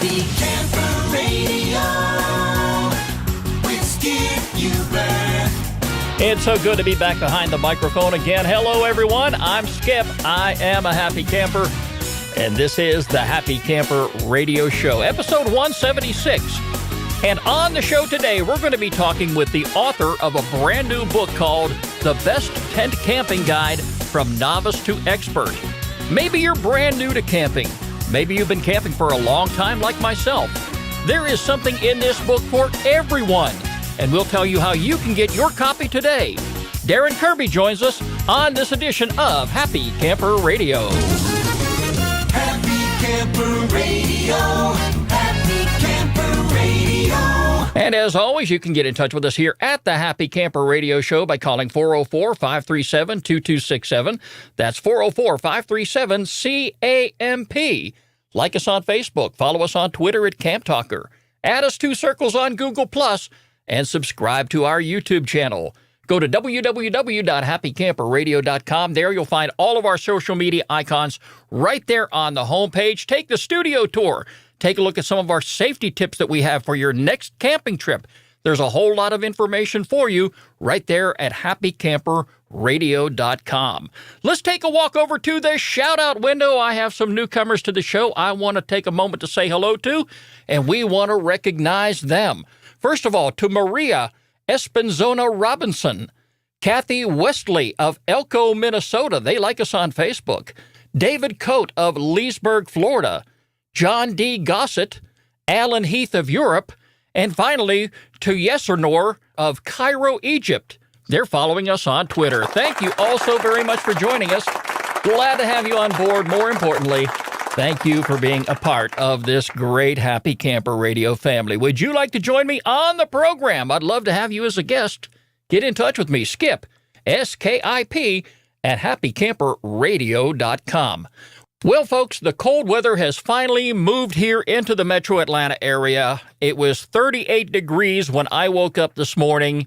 Happy Camper Radio with Skip Huber. It's so good to be back behind the microphone again. Hello, everyone. I'm Skip. I am a happy camper, and this is the Happy Camper Radio Show, episode 176. And on the show today, we're going to be talking with the author of a brand new book called The Best Tent Camping Guide from Novice to Expert. Maybe you're brand new to camping. Maybe you've been camping for a long time like myself. There is something in this book for everyone, and we'll tell you how you can get your copy today. Darren Kirby joins us on this edition of Happy Camper Radio. Happy Camper Radio. Happy Camper Radio. And as always, you can get in touch with us here at the Happy Camper Radio Show by calling 404-537-2267. That's 404-537-CAMP. Like us on Facebook. Follow us on Twitter at Camp Talker. Add us 2 circles on Google+, and subscribe to our YouTube channel. Go to www.happycamperradio.com. There you'll find all of our social media icons right there on the homepage. Take the studio tour. Take a look at some of our safety tips that we have for your next camping trip. There's a whole lot of information for you right there at happycamperradio.com. Let's take a walk over to the shout-out window. I have some newcomers to the show I want to take a moment to say hello to, and we want to recognize them. First of all, to Maria Espinzona Robinson, Kathy Westley of Elko, Minnesota. They like us on Facebook. David Coate of Leesburg, Florida. John D. Gossett, Alan Heath of Europe, and finally to Yesernor of Cairo, Egypt. They're following us on Twitter. Thank you all so very much for joining us. Glad to have you on board. More importantly, thank you for being a part of this great Happy Camper Radio family. Would you like to join me on the program? I'd love to have you as a guest. Get in touch with me, Skip, S-K-I-P, at happycamperradio.com. Well, folks, the cold weather has finally moved here into the metro Atlanta area. It was 38 degrees when I woke up this morning.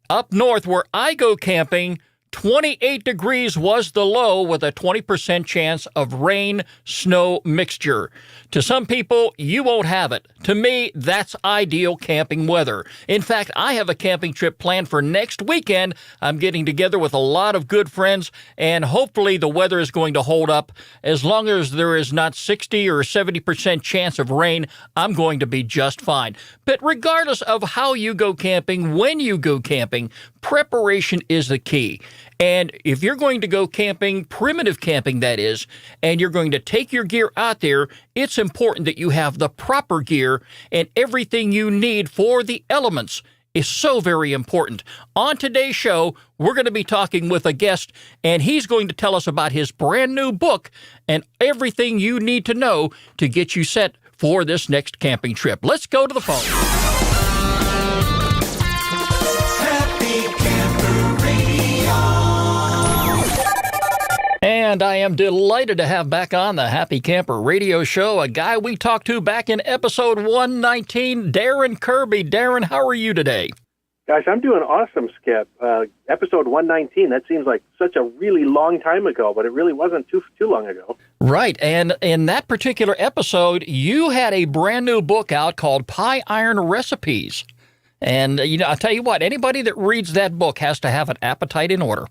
Up north, where I go camping, 28 degrees was the low with a 20% chance of rain-snow mixture. To some people, you won't have it. To me, that's ideal camping weather. In fact, I have a camping trip planned for next weekend. I'm getting together with a lot of good friends, and hopefully the weather is going to hold up. As long as there is not 60 or 70% chance of rain, I'm going to be just fine. But regardless of how you go camping, when you go camping, preparation is the key. And if you're going to go camping, primitive camping that is, and you're going to take your gear out there, it's important that you have the proper gear and everything you need for the elements is so very important. On today's show, we're going to be talking with a guest, and he's going to tell us about his brand new book and everything you need to know to get you set for this next camping trip. Let's go to the phone. And I am delighted to have back on the Happy Camper Radio Show a guy we talked to back in episode 119, Darren Kirby. Darren, how are you today? Gosh, I'm doing awesome, Skip. Episode 119, that seems like such a really long time ago, but it really wasn't too long ago. Right, and in that particular episode, you had a brand new book out called Pie Iron Recipes. And, I'll tell you what, anybody that reads that book has to have an appetite in order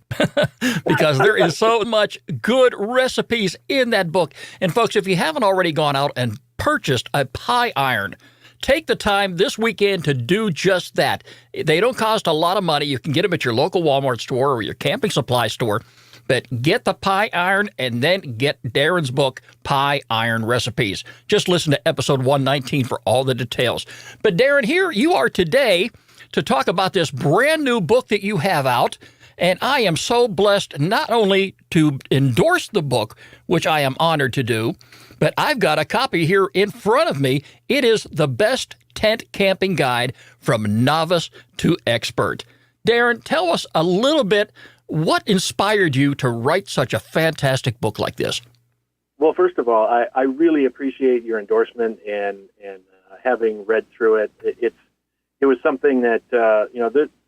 because there is so much good recipes in that book. And, folks, if you haven't already gone out and purchased a pie iron, take the time this weekend to do just that. They don't cost a lot of money. You can get them at your local Walmart store or your camping supply store. But get the pie iron and then get Darren's book, Pie Iron Recipes. Just listen to episode 119 for all the details. But Darren, here you are today to talk about this brand new book that you have out. And I am so blessed not only to endorse the book, which I am honored to do, but I've got a copy here in front of me. It is The Best Tent Camping Guide from Novice to Expert. Darren, tell us a little bit. What inspired you to write such a fantastic book like this? Well, first of all, I really appreciate your endorsement and having read through it. It was something that,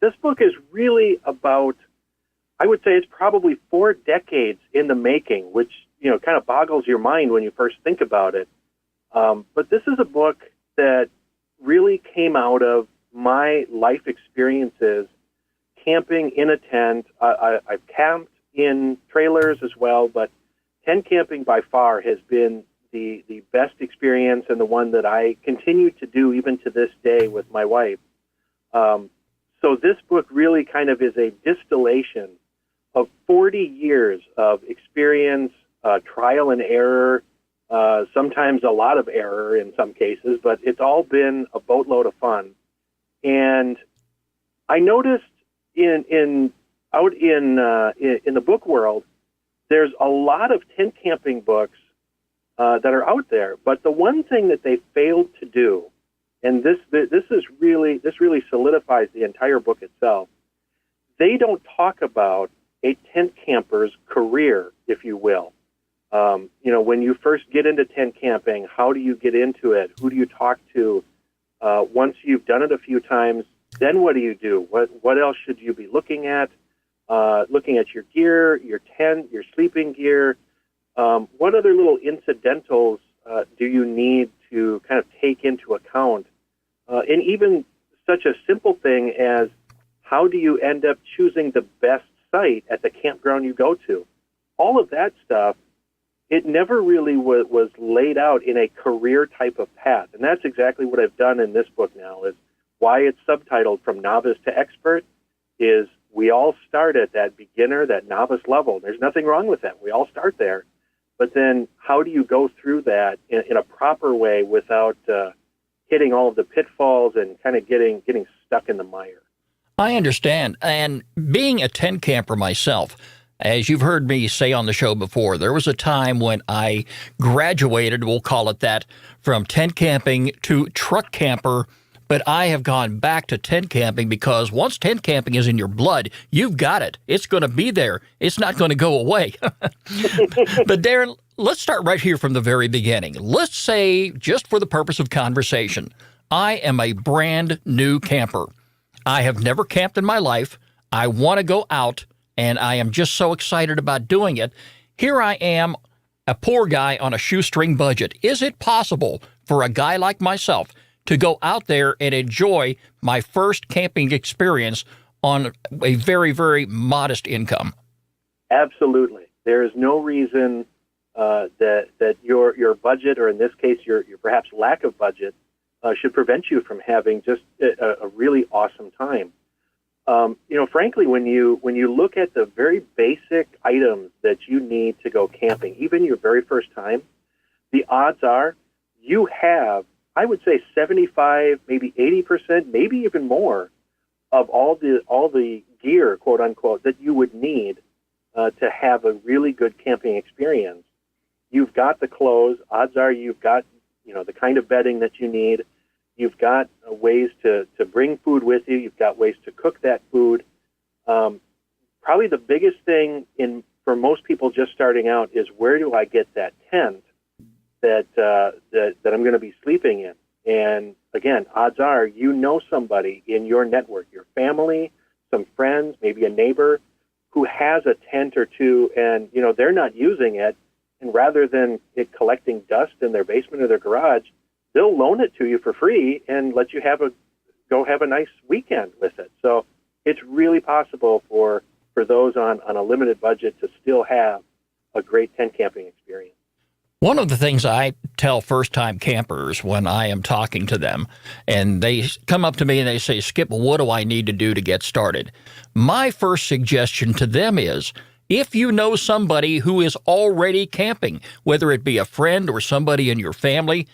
this book is really about, I would say it's probably 4 decades in the making, which, kind of boggles your mind when you first think about it. But this is a book that really came out of my life experiences camping in a tent. I've camped in trailers as well, but tent camping by far has been the best experience and the one that I continue to do even to this day with my wife. So this book really kind of is a distillation of 40 years of experience, trial and error, sometimes a lot of error in some cases, but it's all been a boatload of fun. And I noticed in the book world, there's a lot of tent camping books that are out there, but the one thing that they failed to do, and this really solidifies the entire book itself, they don't talk about a tent camper's career, if you will. When you first get into tent camping, how do you get into it? Who do you talk to? Once you've done it a few times, then what do you do? What else should you be looking at? Looking at your gear, your tent, your sleeping gear. What other little incidentals do you need to kind of take into account? And even such a simple thing as how do you end up choosing the best site at the campground you go to? All of that stuff, it never really was laid out in a career type of path. And that's exactly what I've done in this book now, is why it's subtitled From Novice to Expert, is we all start at that beginner, that novice level. There's nothing wrong with that. We all start there. But then how do you go through that in a proper way without hitting all of the pitfalls and kind of getting stuck in the mire? I understand. And being a tent camper myself, as you've heard me say on the show before, there was a time when I graduated, we'll call it that, from tent camping to truck camper. But I have gone back to tent camping because once tent camping is in your blood, you've got it. It's going to be there. It's not going to go away. But Darren, let's start right here from the very beginning. Let's say, just for the purpose of conversation, I am a brand new camper. I have never camped in my life. I want to go out, and I am just so excited about doing it. Here I am, a poor guy on a shoestring budget. Is it possible for a guy like myself to go out there and enjoy my first camping experience on a very, very modest income? Absolutely. There is no reason that your budget, or in this case, your perhaps lack of budget, should prevent you from having just a really awesome time. Frankly, when you look at the very basic items that you need to go camping, even your very first time, the odds are you have, I would say 75, maybe 80%, maybe even more of all the gear, quote unquote, that you would need to have a really good camping experience. You've got the clothes. Odds are you've got the kind of bedding that you need. You've got ways to bring food with you. You've got ways to cook that food. Probably the biggest thing for most people just starting out is, where do I get that tent that I'm going to be sleeping in? And again, odds are somebody in your network, your family, some friends, maybe a neighbor, who has a tent or two, and they're not using it. And rather than it collecting dust in their basement or their garage, they'll loan it to you for free and let you go have a nice weekend with it. So it's really possible for those on a limited budget to still have a great tent camping experience. One of the things I tell first-time campers when I am talking to them, and they come up to me and they say, Skip, what do I need to do to get started? My first suggestion to them is, if you know somebody who is already camping, whether it be a friend or somebody in your family,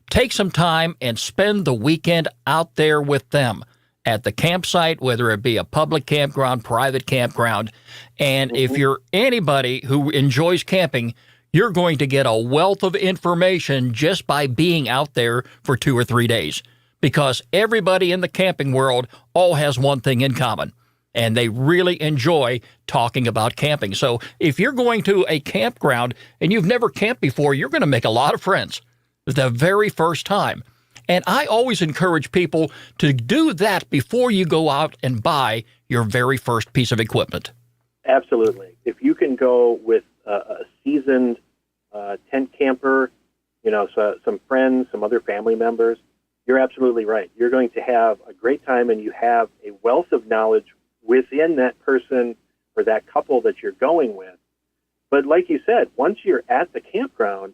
take some time and spend the weekend out there with them at the campsite, whether it be a public campground, private campground. And if you're anybody who enjoys camping, you're going to get a wealth of information just by being out there for 2 or 3 days, because everybody in the camping world all has one thing in common, and they really enjoy talking about camping. So if you're going to a campground and you've never camped before, you're going to make a lot of friends the very first time. And I always encourage people to do that before you go out and buy your very first piece of equipment. Absolutely. If you can go with a seasoned tent camper some friends, some other family members, you're absolutely right. You're going to have a great time, and you have a wealth of knowledge within that person or that couple that you're going with. But like you said, once you're at the campground,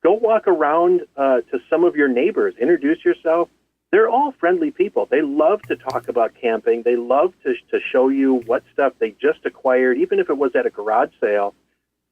go walk around to some of your neighbors, introduce yourself. They're all friendly people. They love to talk about camping. They love to show you what stuff they just acquired, even if it was at a garage sale.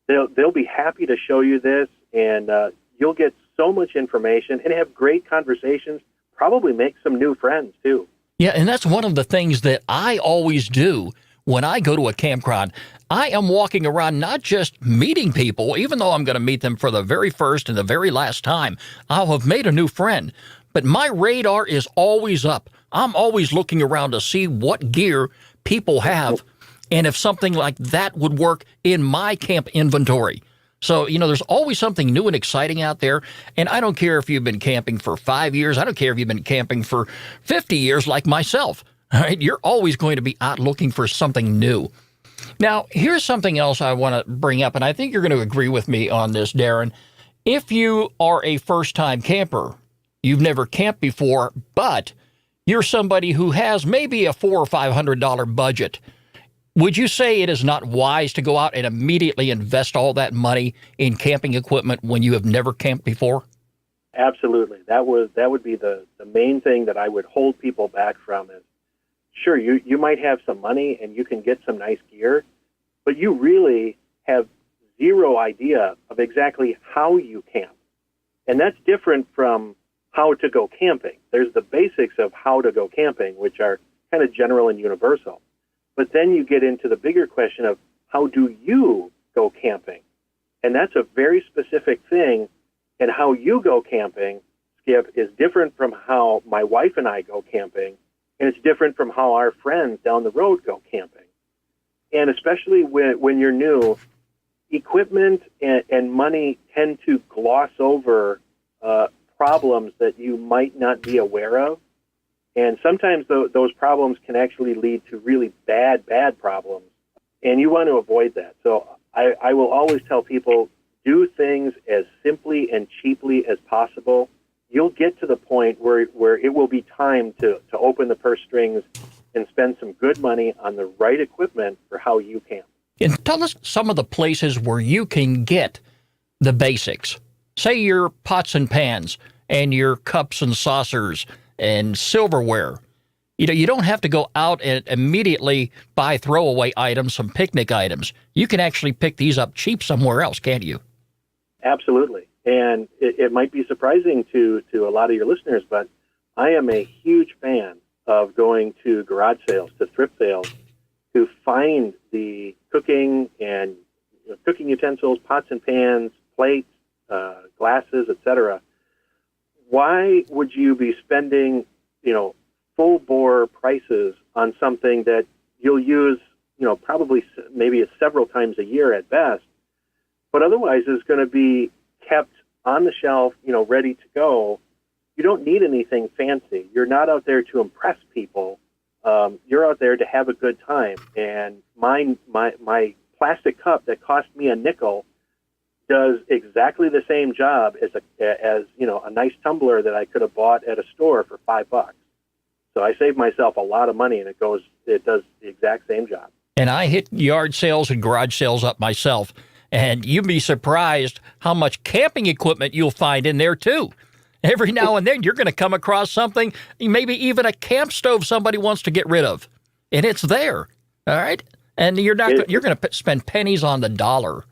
They'll be happy to show you this, and you'll get so much information and have great conversations, probably make some new friends too. Yeah, and that's one of the things that I always do when I go to a campground. I am walking around not just meeting people, even though I'm going to meet them for the very first and the very last time. I'll have made a new friend, but my radar is always up. I'm always looking around to see what gear people have and if something like that would work in my camp inventory. So, there's always something new and exciting out there, and I don't care if you've been camping for 5 years. I don't care if you've been camping for 50 years like myself. All right, you're always going to be out looking for something new. Now, here's something else I want to bring up, and I think you're going to agree with me on this, Darren. If you are a first-time camper, you've never camped before, but you're somebody who has maybe a $400 or $500 budget, would you say it is not wise to go out and immediately invest all that money in camping equipment when you have never camped before? Absolutely. That would be the main thing that I would hold people back from is, sure, you might have some money and you can get some nice gear, but you really have zero idea of exactly how you camp. And that's different from how to go camping. There's the basics of how to go camping, which are kind of general and universal. But then you get into the bigger question of how do you go camping? And that's a very specific thing. And how you go camping, Skip, is different from how my wife and I go camping. And it's different from how our friends down the road go camping. And especially when you're new, equipment and money tend to gloss over problems that you might not be aware of. And sometimes those problems can actually lead to really bad problems. And you want to avoid that. So I will always tell people, do things as simply and cheaply as possible. You'll get to the point where it will be time to open the purse strings and spend some good money on the right equipment for how you camp. And tell us some of the places where you can get the basics. Say your pots and pans and your cups and saucers and silverware. You don't have to go out and immediately buy throwaway items, some picnic items. You can actually pick these up cheap somewhere else, can't you? Absolutely. And it might be surprising to a lot of your listeners, but I am a huge fan of going to garage sales, to thrift sales, to find the cooking and cooking utensils, pots and pans, plates, glasses, etc. Why would you be spending, full bore prices on something that you'll use, probably maybe several times a year at best, but otherwise is going to be kept on the shelf, ready to go? You don't need anything fancy. You're not out there to impress people. You're out there to have a good time. And my plastic cup that cost me a nickel does exactly the same job as a nice tumbler that I could have bought at a store for $5. So I saved myself a lot of money, and it does the exact same job. And I hit yard sales and garage sales up myself, and you'd be surprised how much camping equipment you'll find in there too. Every now and then you're going to come across something, maybe even a camp stove somebody wants to get rid of, and it's there. All right, and you're going to spend pennies on the dollar.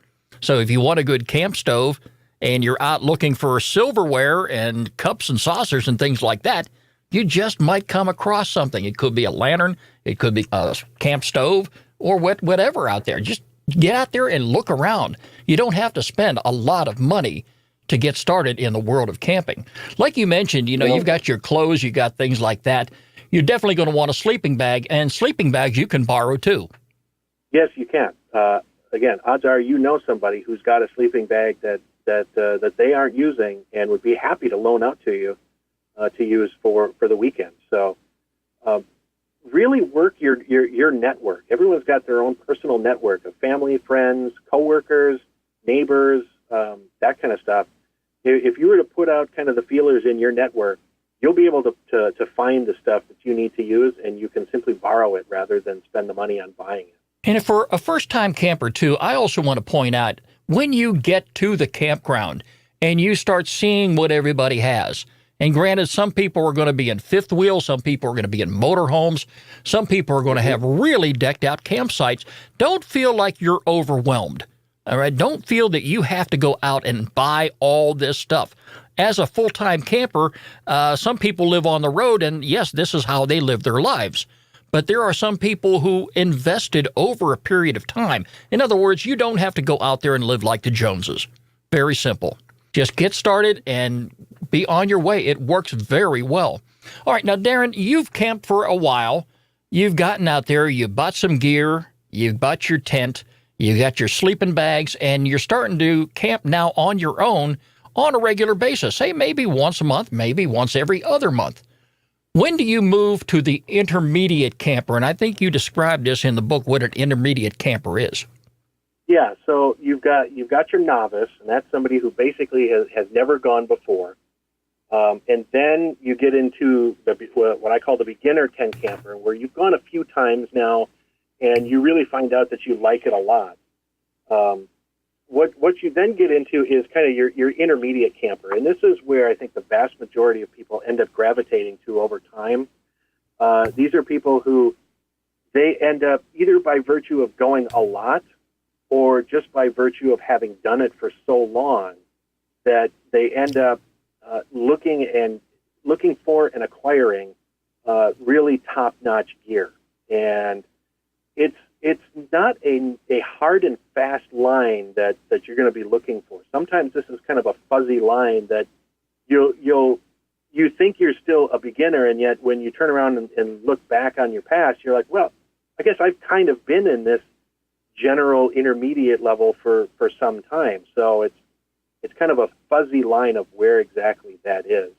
So if you want a good camp stove and you're out looking for silverware and cups and saucers and things like that, you just might come across something. It could be a lantern, it could be a camp stove, or whatever out there. Just get out there and look around. You don't have to spend a lot of money to get started in the world of camping. Like you mentioned, you've got your clothes, you got things like that. You're definitely going to want a sleeping bag, and sleeping bags you can borrow too. Yes, you can. Again, odds are somebody who's got a sleeping bag that they aren't using and would be happy to loan out to you to use for the weekend. So really work your network. Everyone's got their own personal network of family, friends, coworkers, neighbors, that kind of stuff. if you were to put out kind of the feelers in your network, you'll be able to find the stuff that you need to use, and you can simply borrow it rather than spend the money on buying it. And for a first-time camper, too, I also want to point out, when you get to the campground and you start seeing what everybody has, and granted, some people are going to be in fifth wheel, some people are going to be in motorhomes, some people are going to have really decked-out campsites, don't feel like you're overwhelmed. All right, don't feel that you have to go out and buy all this stuff. As a full-time camper, some people live on the road, and yes, this is how they live their lives. But there are some people who invested over a period of time. In other words, you don't have to go out there and live like the Joneses. Very simple. Just get started and be on your way. It works very well. All right, now, Darren, you've camped for a while. You've gotten out there, you bought some gear, you've bought your tent, you got your sleeping bags, and you're starting to camp now on your own on a regular basis. Say maybe once a month, maybe once every other month. When do you move to the intermediate camper? And I think you described this in the book, what an intermediate camper is. Yeah, so you've got your novice, and that's somebody who basically has never gone before. And then you get into what I call the beginner tent camper, where you've gone a few times now, and you really find out that you like it a lot. What you then get into is kind of your intermediate camper, and this is where I think the vast majority of people end up gravitating to over time. These are people who they end up either by virtue of going a lot or just by virtue of having done it for so long that they end up looking for and acquiring really top-notch gear. And it's not a hard and fast line that you're going to be looking for. Sometimes this is kind of a fuzzy line that you think you're still a beginner, and yet when you turn around and look back on your past, you're like, well, I guess I've kind of been in this general intermediate level for some time. So it's kind of a fuzzy line of where exactly that is.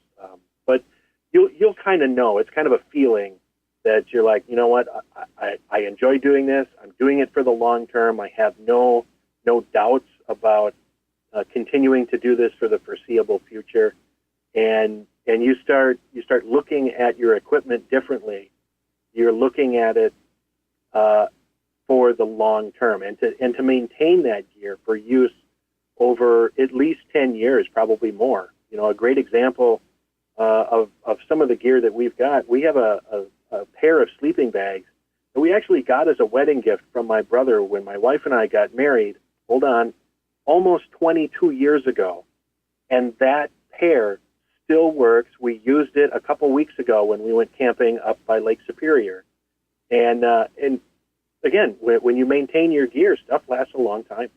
But you'll kind of know. It's kind of a feeling that you're like, you know what, I enjoy doing this. I'm doing it for the long term. I have no doubts about continuing to do this for the foreseeable future. And you start looking at your equipment differently. You're looking at it for the long term, and to maintain that gear for use over at least 10 years, probably more. You know, a great example of some of the gear that we've got. We have a pair of sleeping bags that we actually got as a wedding gift from my brother when my wife and I got married. Hold on, almost 22 years ago, and that pair still works. We used it a couple weeks ago when we went camping up by Lake Superior, and again, when you maintain your gear, stuff lasts a long time.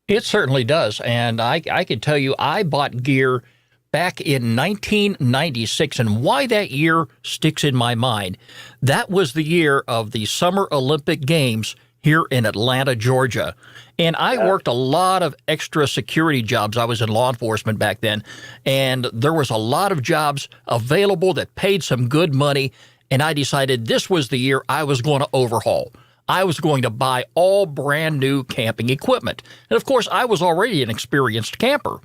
It certainly does, and I can tell you, I bought gear back in 1996, and why that year sticks in my mind. That was the year of the Summer Olympic Games here in Atlanta, Georgia. And I worked a lot of extra security jobs. I was in law enforcement back then, and there was a lot of jobs available that paid some good money, and I decided this was the year I was going to overhaul. I was going to buy all brand new camping equipment. And of course, I was already an experienced camper.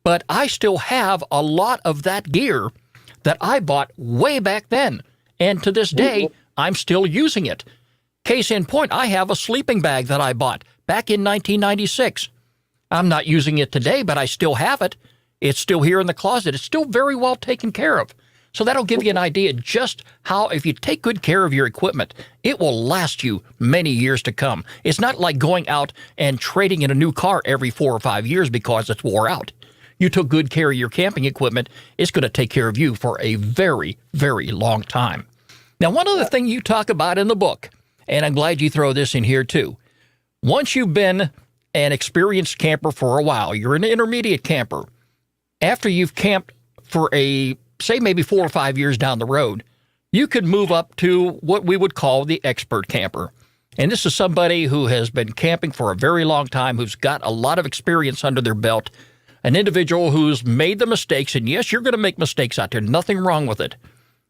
But I still have a lot of that gear that I bought way back then. And to this day, I'm still using it. Case in point, I have a sleeping bag that I bought back in 1996. I'm not using it today, but I still have it. It's still here in the closet. It's still very well taken care of. So that'll give you an idea just how, if you take good care of your equipment, it will last you many years to come. It's not like going out and trading in a new car every 4 or 5 years because it's wore out. You took good care of your camping equipment, it's going to take care of you for a very, very long time. Now, one other thing you talk about in the book, and I'm glad you throw this in here too. Once you've been an experienced camper for a while, you're an intermediate camper. After you've camped for say maybe 4 or 5 years down the road, you could move up to what we would call the expert camper. And this is somebody who has been camping for a very long time, who's got a lot of experience under their belt, an individual who's made the mistakes, and yes, you're going to make mistakes out there, nothing wrong with it.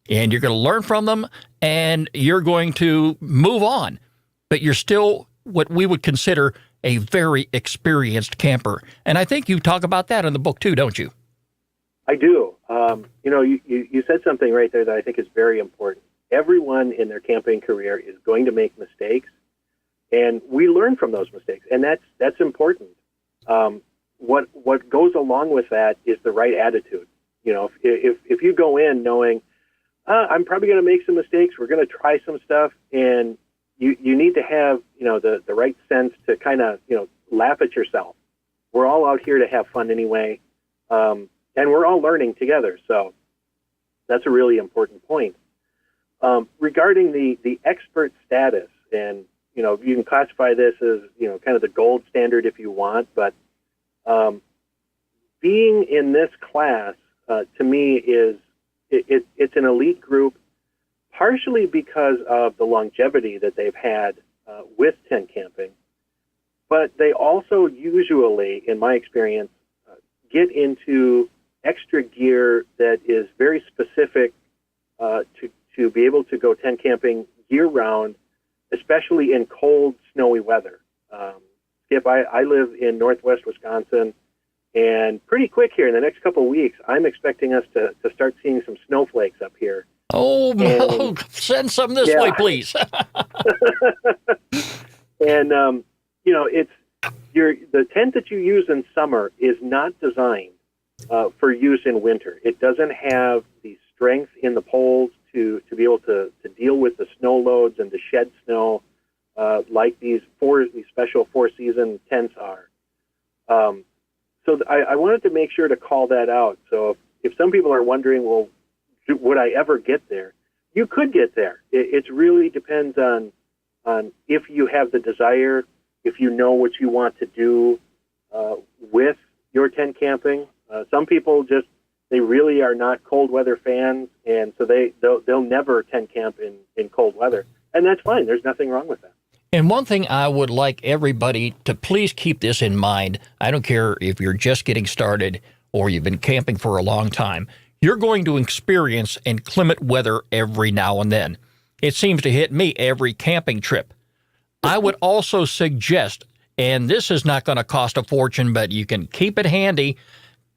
And you're going to learn from them, and you're going to move on. But you're still what we would consider a very experienced camper. And I think you talk about that in the book too, don't you? I do. You said something right there that I think is very important. Everyone in their camping career is going to make mistakes, and we learn from those mistakes, and that's important. What goes along with that is the right attitude. If you go in knowing I'm probably going to make some mistakes, we're going to try some stuff, and you need to have the right sense to kind of laugh at yourself. We're all out here to have fun anyway, and we're all learning together. So that's a really important point. Regarding the expert status, and you can classify this as kind of the gold standard if you want, but being in this class to me it's an elite group, partially because of the longevity that they've had with tent camping, but they also usually, in my experience, get into extra gear that is very specific to be able to go tent camping year-round, especially in cold, snowy weather. Skip, I live in northwest Wisconsin, and pretty quick here in the next couple of weeks, I'm expecting us to start seeing some snowflakes up here. Oh, no. Send some this way, please. And, it's the tent that you use in summer is not designed for use in winter. It doesn't have the strength in the poles to be able to deal with the snow loads and to shed snow like these special four-season tents are. So I wanted to make sure to call that out. So if some people are wondering, well, would I ever get there? You could get there. It really depends on if you have the desire, if you know what you want to do with your tent camping. Some people they really are not cold weather fans, and so they'll never tent camp in cold weather, and that's fine. There's nothing wrong with that. And one thing I would like everybody to please keep this in mind, I don't care if you're just getting started or you've been camping for a long time, you're going to experience inclement weather every now and then. It seems to hit me every camping trip. I would also suggest, and this is not going to cost a fortune, but you can keep it handy,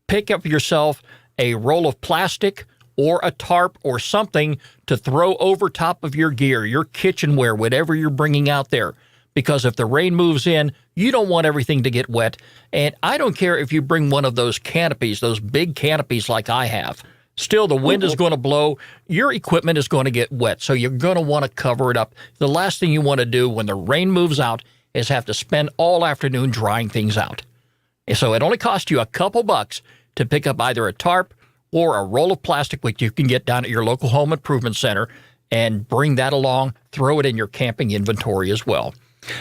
pick up yourself a roll of plastic or a tarp or something to throw over top of your gear, your kitchenware, whatever you're bringing out there. Because if the rain moves in, you don't want everything to get wet. And I don't care if you bring one of those canopies, those big canopies like I have. Still, the wind is going to blow. Your equipment is going to get wet, so you're going to want to cover it up. The last thing you want to do when the rain moves out is have to spend all afternoon drying things out. And so it only costs you a couple bucks to pick up either a tarp or a roll of plastic, which you can get down at your local home improvement center, and bring that along, throw it in your camping inventory as well.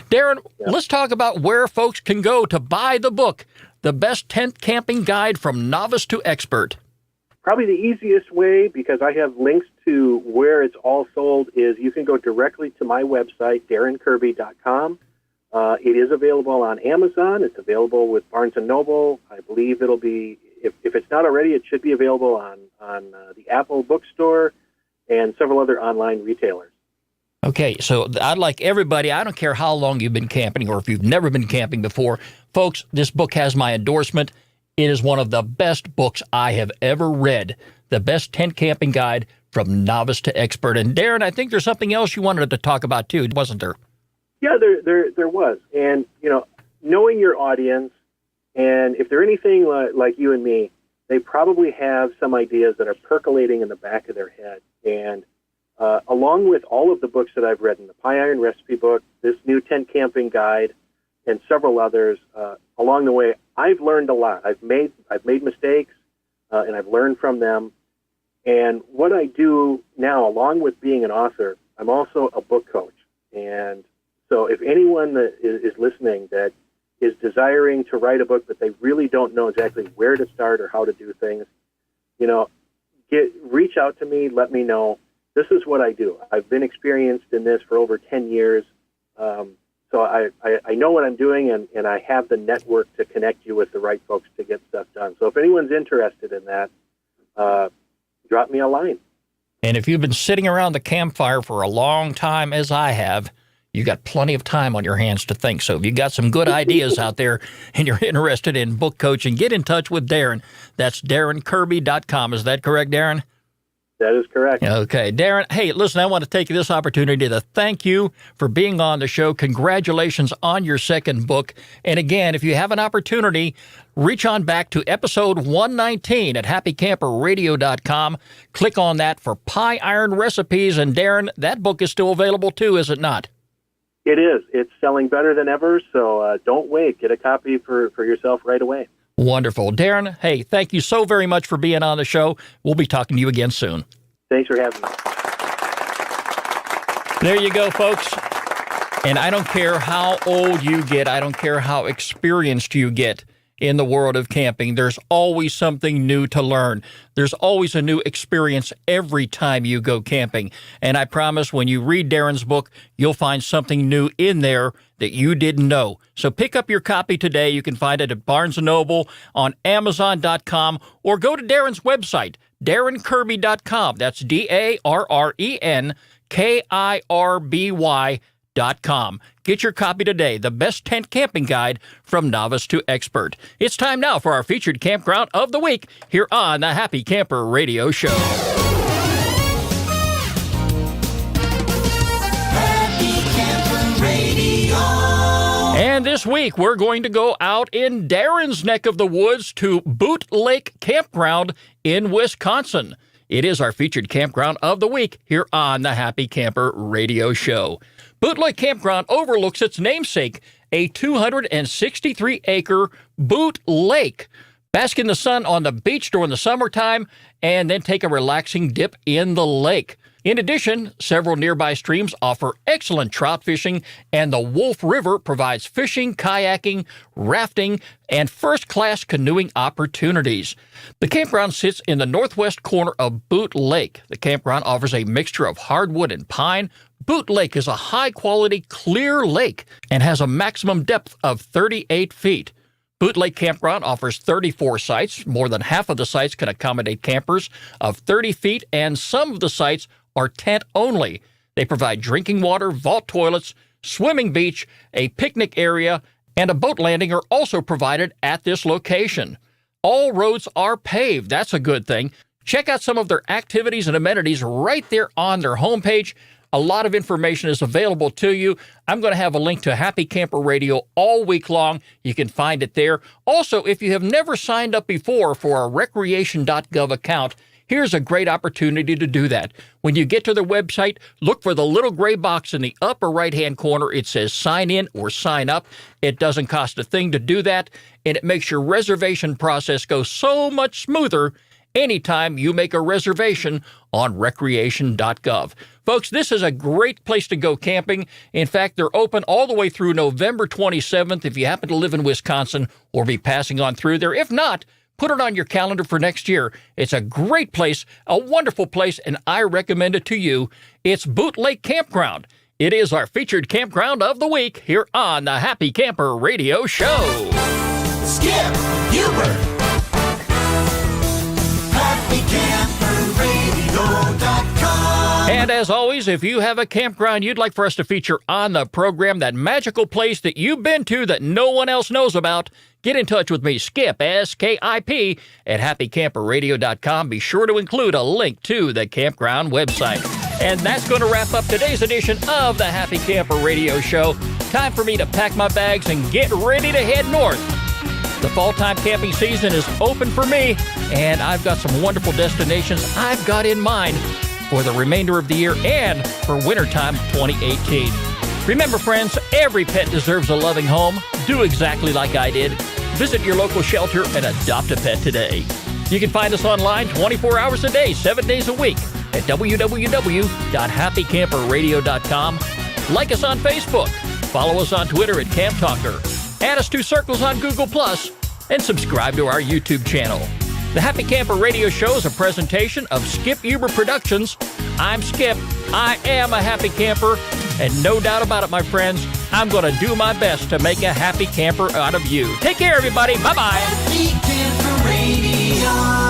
Darren, let's talk about where folks can go to buy the book, The Best Tent Camping Guide from Novice to Expert. Probably the easiest way, because I have links to where it's all sold, is you can go directly to my website, darrenkirby.com. It is available on Amazon. It's available with Barnes & Noble. I believe it'll be, if it's not already, it should be available on the Apple bookstore and several other online retailers. Okay, so I'd like everybody, I don't care how long you've been camping or if you've never been camping before, folks, this book has my endorsement. It is one of the best books I have ever read, The Best Tent Camping Guide from Novice to Expert. And Darren, I think there's something else you wanted to talk about too, wasn't there? Yeah, there was. And, knowing your audience, and if they're anything like you and me, they probably have some ideas that are percolating in the back of their head. And along with all of the books that I've read in the Pie Iron Recipe book, this new tent camping guide, and several others, along the way, I've learned a lot. I've made mistakes, and I've learned from them. And what I do now, along with being an author, I'm also a book coach. And so if anyone that is listening that is desiring to write a book, but they really don't know exactly where to start or how to do things, reach out to me, let me know. This is what I do. I've been experienced in this for over 10 years. So I know what I'm doing, and I have the network to connect you with the right folks to get stuff done. So if anyone's interested in that, drop me a line. And if you've been sitting around the campfire for a long time, as I have, You got plenty of time on your hands to think. So if you got some good ideas out there and you're interested in book coaching, get in touch with Darren. That's DarrenKirby.com. Is that correct, Darren? That is correct. Okay, Darren. Hey, listen, I want to take this opportunity to thank you for being on the show. Congratulations on your second book. And again, if you have an opportunity, reach on back to episode 119 at happycamperradio.com. Click on that for pie iron recipes. And Darren, that book is still available too, is it not? It is. It's selling better than ever, so don't wait. Get a copy for yourself right away. Wonderful. Darren, hey, thank you so very much for being on the show. We'll be talking to you again soon. Thanks for having me. There you go, folks. And I don't care how old you get. I don't care how experienced you get in the world of camping. There's always something new to learn. There's always a new experience every time you go camping. And I promise when you read Darren's book, you'll find something new in there that you didn't know. So pick up your copy today. You can find it at Barnes & Noble, on Amazon.com, or go to Darren's website, DarrenKirby.com. That's DarrenKirby.com. Get your copy today, the best tent camping guide from novice to expert. It's time now for our featured campground of the week here on the Happy Camper Radio Show. Happy Camper Radio. And this week, we're going to go out in Darren's neck of the woods to Boot Lake Campground in Wisconsin. It is our featured campground of the week here on the Happy Camper Radio Show. Boot Lake Campground overlooks its namesake, a 263-acre Boot Lake. Bask in the sun on the beach during the summertime and then take a relaxing dip in the lake. In addition, several nearby streams offer excellent trout fishing, and the Wolf River provides fishing, kayaking, rafting, and first-class canoeing opportunities. The campground sits in the northwest corner of Boot Lake. The campground offers a mixture of hardwood and pine. Boot Lake is a high-quality, clear lake and has a maximum depth of 38 feet. Boot Lake Campground offers 34 sites. More than half of the sites can accommodate campers of 30 feet, and some of the sites are tent only. They provide drinking water, vault toilets, swimming beach, a picnic area, and a boat landing are also provided at this location. All roads are paved. That's a good thing. Check out some of their activities and amenities right there on their homepage. A lot of information is available to you. I'm going to have a link to Happy Camper Radio all week long. You can find it there. Also, if you have never signed up before for a recreation.gov account, here's a great opportunity to do that. When you get to their website, look for the little gray box in the upper right-hand corner. It says sign in or sign up. It doesn't cost a thing to do that, and it makes your reservation process go so much smoother anytime you make a reservation on recreation.gov. Folks, this is a great place to go camping. In fact, they're open all the way through November 27th if you happen to live in Wisconsin or be passing on through there. If not, put it on your calendar for next year. It's a great place, a wonderful place, and I recommend it to you. It's Boot Lake Campground. It is our featured campground of the week here on the Happy Camper Radio Show. Skip Huber. HappyCamperRadio.com. And as always, if you have a campground you'd like for us to feature on the program, that magical place that you've been to that no one else knows about, get in touch with me, Skip, S-K-I-P, at happycamperradio.com. Be sure to include a link to the campground website. And that's going to wrap up today's edition of the Happy Camper Radio Show. Time for me to pack my bags and get ready to head north. The fall-time camping season is open for me, and I've got some wonderful destinations I've got in mind for the remainder of the year and for wintertime 2018. Remember, friends, every pet deserves a loving home. Do exactly like I did. Visit your local shelter and adopt a pet today. You can find us online 24 hours a day, 7 days a week at www.happycamperradio.com. Like us on Facebook. Follow us on Twitter at Camp Talker. Add us to Circles on Google+, and subscribe to our YouTube channel. The Happy Camper Radio Show is a presentation of Skip Huber Productions. I'm Skip. I am a happy camper, and no doubt about it, my friends, I'm going to do my best to make a happy camper out of you. Take care, everybody. Bye-bye. Happy Camper Radio.